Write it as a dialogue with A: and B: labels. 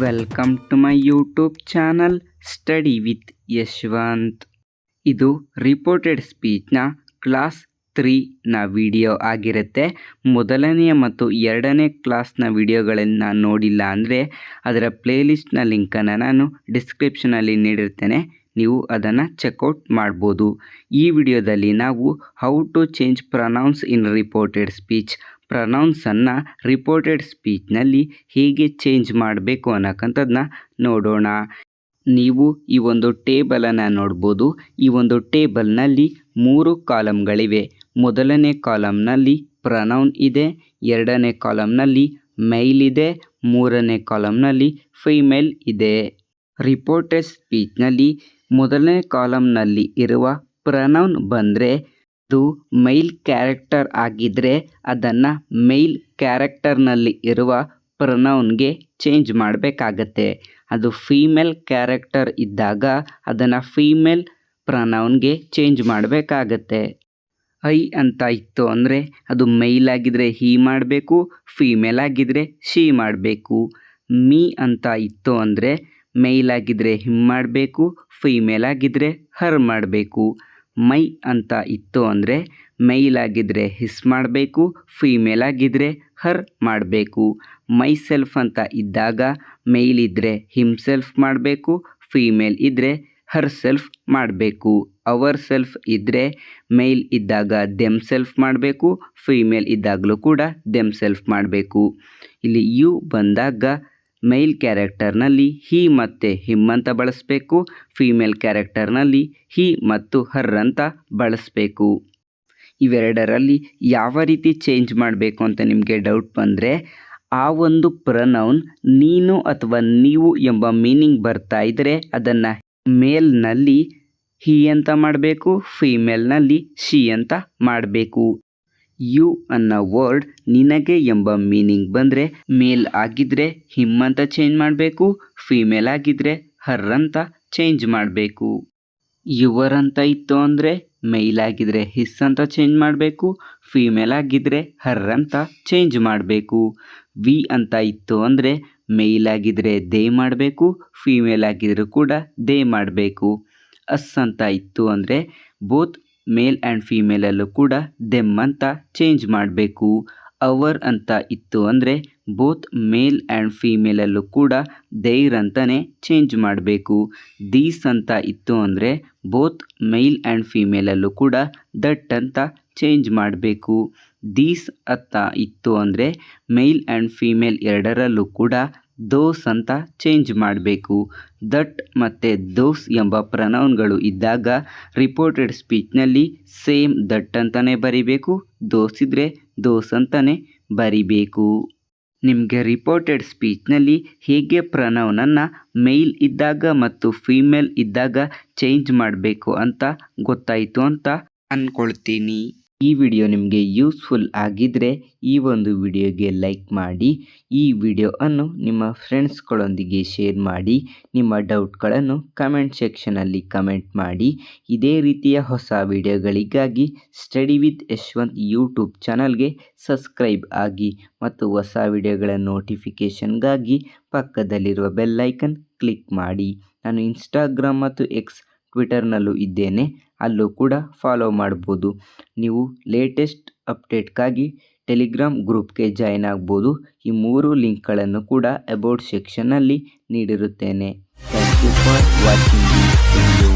A: Welcome to my YouTube channel study with Yashwant. ಇದು reported ಸ್ಪೀಚ್ನ class 3ನ ವಿಡಿಯೋ ಆಗಿರುತ್ತೆ. ಮೊದಲನೆಯ ಮತ್ತು ಎರಡನೇ ಕ್ಲಾಸ್ನ ವಿಡಿಯೋಗಳನ್ನು ನೋಡಿಲ್ಲ ಅಂದರೆ ಅದರ ಪ್ಲೇಲಿಸ್ಟ್ನ ಲಿಂಕನ್ನು ನಾನು ಡಿಸ್ಕ್ರಿಪ್ಷನಲ್ಲಿ ನೀಡಿರ್ತೇನೆ, ನೀವು ಅದನ್ನು ಚೆಕ್ಔಟ್ ಮಾಡ್ಬೋದು. ಈ ವಿಡಿಯೋದಲ್ಲಿ ನಾವು how to change pronouns in reported speech, ಪ್ರನೌನ್ಸನ್ನು ರಿಪೋರ್ಟೆಡ್ ಸ್ಪೀಚ್ನಲ್ಲಿ ಹೇಗೆ ಚೇಂಜ್ ಮಾಡಬೇಕು ಅನ್ನೋಕ್ಕಂಥದ್ದನ್ನ ನೋಡೋಣ. ನೀವು ಈ ಒಂದು ಟೇಬಲನ್ನು ನೋಡ್ಬೋದು. ಈ ಒಂದು ಟೇಬಲ್ನಲ್ಲಿ 3 ಕಾಲಮ್ಗಳಿವೆ. ಮೊದಲನೇ ಕಾಲಮ್ನಲ್ಲಿ ಪ್ರನೌನ್ ಇದೆ, ಎರಡನೇ ಕಾಲಮ್ನಲ್ಲಿ ಮೇಲ್ ಇದೆ, ಮೂರನೇ ಕಾಲಮ್ನಲ್ಲಿ ಫೀಮೇಲ್ ಇದೆ. ರಿಪೋರ್ಟೆಡ್ ಸ್ಪೀಚ್ನಲ್ಲಿ ಮೊದಲನೇ ಕಾಲಮ್ನಲ್ಲಿ ಇರುವ ಪ್ರನೌನ್ ಬಂದರೆ ಅದು ಮೇಲ್ ಕ್ಯಾರೆಕ್ಟರ್ ಆಗಿದ್ದರೆ ಅದನ್ನು ಮೇಲ್ ಕ್ಯಾರೆಕ್ಟರ್ನಲ್ಲಿ ಇರುವ ಪ್ರನೌನ್ಗೆ ಚೇಂಜ್ ಮಾಡಬೇಕಾಗತ್ತೆ. ಅದು ಫೀಮೇಲ್ ಕ್ಯಾರೆಕ್ಟರ್ ಇದ್ದಾಗ ಅದನ್ನು ಫೀಮೇಲ್ ಪ್ರನೌನ್ಗೆ ಚೇಂಜ್ ಮಾಡಬೇಕಾಗತ್ತೆ. ಐ ಅಂತ ಇತ್ತು ಅಂದರೆ ಅದು ಮೇಲ್ ಆಗಿದ್ದರೆ ಹಿ ಮಾಡಬೇಕು, ಫೀಮೇಲ್ ಆಗಿದ್ದರೆ ಶಿ ಮಾಡಬೇಕು. ಮೀ ಅಂತ ಇತ್ತು ಅಂದರೆ ಮೇಲ್ ಆಗಿದ್ದರೆ ಹಿಮ್ ಮಾಡಬೇಕು, ಫೀಮೇಲ್ ಆಗಿದ್ದರೆ ಹರ್ ಮಾಡಬೇಕು. ಮೈ ಅಂತ ಇತ್ತು ಅಂದರೆ ಮೇಲ್ ಆಗಿದ್ದರೆ ಹಿಸ್ ಮಾಡಬೇಕು, ಫೀಮೇಲ್ ಆಗಿದ್ದರೆ ಹರ್ ಮಾಡಬೇಕು. ಮೈ ಸೆಲ್ಫ್ ಅಂತ ಇದ್ದಾಗ ಮೇಲ್ ಇದ್ದರೆ ಹಿಮ್ಸೆಲ್ಫ್ ಮಾಡಬೇಕು, ಫೀಮೇಲ್ ಇದ್ದರೆ ಹರ್ ಸೆಲ್ಫ್ ಮಾಡಬೇಕು. ಅವರ್ ಸೆಲ್ಫ್ ಇದ್ದರೆ ಮೇಲ್ ಇದ್ದಾಗ ದೆಮ್ ಸೆಲ್ಫ್ ಮಾಡಬೇಕು, ಫೀಮೇಲ್ ಇದ್ದಾಗಲೂ ಕೂಡ ದೆಮ್ ಸೆಲ್ಫ್ ಮಾಡಬೇಕು. ಇಲ್ಲಿ ಯು ಬಂದಾಗ ಮೇಲ್ ಕ್ಯಾರೆಕ್ಟರ್ನಲ್ಲಿ ಹಿ ಮತ್ತು ಹಿಮ್ ಅಂತ ಬಳಸಬೇಕು, ಫೀಮೇಲ್ ಕ್ಯಾರೆಕ್ಟರ್ನಲ್ಲಿ ಹಿ ಮತ್ತು ಹರ್ ಅಂತ ಬಳಸಬೇಕು. ಇವೆರಡರಲ್ಲಿ ಯಾವ ರೀತಿ ಚೇಂಜ್ ಮಾಡಬೇಕು ಅಂತ ನಿಮಗೆ ಡೌಟ್ ಬಂದರೆ, ಆ ಒಂದು ಪ್ರನೌನ್ ನೀನು ಅಥವಾ ನೀವು ಎಂಬ ಮೀನಿಂಗ್ ಬರ್ತಾ ಇದ್ದರೆ ಅದನ್ನು ಮೇಲ್ನಲ್ಲಿ ಹಿ ಅಂತ ಮಾಡಬೇಕು, ಫೀಮೇಲ್ನಲ್ಲಿ ಶಿ ಅಂತ ಮಾಡಬೇಕು. ಯು ಅನ್ನೋ ವರ್ಡ್ ನಿನಗೆ ಎಂಬ ಮೀನಿಂಗ್ ಬಂದರೆ ಮೇಲ್ ಆಗಿದ್ದರೆ ಹಿಮ್ ಅಂತ ಚೇಂಜ್ ಮಾಡಬೇಕು, ಫೀಮೇಲ್ ಆಗಿದ್ದರೆ ಹರ್ ಅಂತ ಚೇಂಜ್ ಮಾಡಬೇಕು. ಯುವರ್ ಅಂತ ಇತ್ತು ಅಂದರೆ ಮೇಲ್ ಆಗಿದ್ದರೆ ಹಿಸ್ ಅಂತ ಚೇಂಜ್ ಮಾಡಬೇಕು, ಫೀಮೇಲ್ ಆಗಿದ್ದರೆ ಹರ್ ಅಂತ ಚೇಂಜ್ ಮಾಡಬೇಕು. ವಿ ಅಂತ ಇತ್ತು ಅಂದರೆ ಮೇಲ್ ಆಗಿದ್ದರೆ ದೇ ಮಾಡಬೇಕು, ಫೀಮೇಲ್ ಆಗಿದ್ದರೂ ಕೂಡ ದೇ ಮಾಡಬೇಕು. ಅಸ್ ಅಂತ ಇತ್ತು ಅಂದರೆ ಬೋತ್ ಮೇಲ್ ಆ್ಯಂಡ್ ಫೀಮೇಲಲ್ಲೂ ಕೂಡ ದೆಮ್ ಅಂತ ಚೇಂಜ್ ಮಾಡಬೇಕು. ಅವರ್ ಅಂತ ಇತ್ತು ಅಂದರೆ ಬೋತ್ ಮೇಲ್ ಆ್ಯಂಡ್ ಫೀಮೇಲಲ್ಲೂ ಕೂಡ ದೇರ್ ಅಂತಲೇ ಚೇಂಜ್ ಮಾಡಬೇಕು. ದೀಸ್ ಅಂತ ಇತ್ತು ಅಂದರೆ ಬೋತ್ ಮೇಲ್ ಆ್ಯಂಡ್ ಫೀಮೇಲಲ್ಲೂ ಕೂಡ ದಟ್ ಅಂತ ಚೇಂಜ್ ಮಾಡಬೇಕು. ದೀಸ್ ಅಂತ ಇತ್ತು ಅಂದರೆ ಮೇಲ್ ಆ್ಯಂಡ್ ಫೀಮೇಲ್ ಎರಡರಲ್ಲೂ ಕೂಡ ದೋಸ್ ಅಂತ ಚೇಂಜ್ ಮಾಡಬೇಕು. ದಟ್ ಮತ್ತು ದೋಸ್ ಎಂಬ ಪ್ರನೌನ್ಗಳು ಇದ್ದಾಗ ರಿಪೋರ್ಟೆಡ್ ಸ್ಪೀಚ್ನಲ್ಲಿ ಸೇಮ್ ದಟ್ ಅಂತಲೇ ಬರಿಬೇಕು, ದೋಸ್ ಇದ್ದರೆ ದೋಸ್ ಅಂತಲೇ ಬರಿಬೇಕು. ನಿಮಗೆ ರಿಪೋರ್ಟೆಡ್ ಸ್ಪೀಚ್ನಲ್ಲಿ ಹೇಗೆ ಪ್ರನೌನನ್ನು ಮೇಲ್ ಇದ್ದಾಗ ಮತ್ತು ಫೀಮೇಲ್ ಇದ್ದಾಗ ಚೇಂಜ್ ಮಾಡಬೇಕು ಅಂತ ಗೊತ್ತಾಯಿತು ಅಂತ ಅಂದ್ಕೊಳ್ತೀನಿ. ಈ ವಿಡಿಯೋ ನಿಮಗೆ ಯೂಸ್ಫುಲ್ ಆಗಿದ್ದರೆ ಈ ಒಂದು ವಿಡಿಯೋಗೆ ಲೈಕ್ ಮಾಡಿ, ಈ ವಿಡಿಯೋವನ್ನು ನಿಮ್ಮ ಫ್ರೆಂಡ್ಸ್ಗಳೊಂದಿಗೆ ಶೇರ್ ಮಾಡಿ, ನಿಮ್ಮ ಡೌಟ್ಗಳನ್ನು ಕಮೆಂಟ್ ಸೆಕ್ಷನಲ್ಲಿ ಕಮೆಂಟ್ ಮಾಡಿ. ಇದೇ ರೀತಿಯ ಹೊಸ ವಿಡಿಯೋಗಳಿಗಾಗಿ ಸ್ಟಡಿ ವಿತ್ ಯಶವಂತ್ ಯೂಟ್ಯೂಬ್ ಚಾನಲ್ಗೆ ಸಬ್ಸ್ಕ್ರೈಬ್ ಆಗಿ ಮತ್ತು ಹೊಸ ವಿಡಿಯೋಗಳ ನೋಟಿಫಿಕೇಷನ್ಗಾಗಿ ಪಕ್ಕದಲ್ಲಿರುವ ಬೆಲ್ ಐಕನ್ ಕ್ಲಿಕ್ ಮಾಡಿ. ನಾನು ಇನ್ಸ್ಟಾಗ್ರಾಮ್ ಮತ್ತು ಎಕ್ಸ್ ಟ್ವಿಟರ್ನಲ್ಲೂ ಇದ್ದೇನೆ, ಅಲ್ಲೂ ಕೂಡ ಫಾಲೋ ಮಾಡ್ಬೋದು. ನೀವು ಲೇಟೆಸ್ಟ್ ಅಪ್ಡೇಟ್ಗಾಗಿ ಟೆಲಿಗ್ರಾಮ್ ಗ್ರೂಪ್ಗೆ ಜಾಯ್ನ್ ಆಗ್ಬೋದು. ಈ 3 ಲಿಂಕ್ಗಳನ್ನು ಕೂಡ ಅಬೌಟ್ ಸೆಕ್ಷನ್ನಲ್ಲಿ ನೀಡಿರುತ್ತೇನೆ. Thank you for watching this video.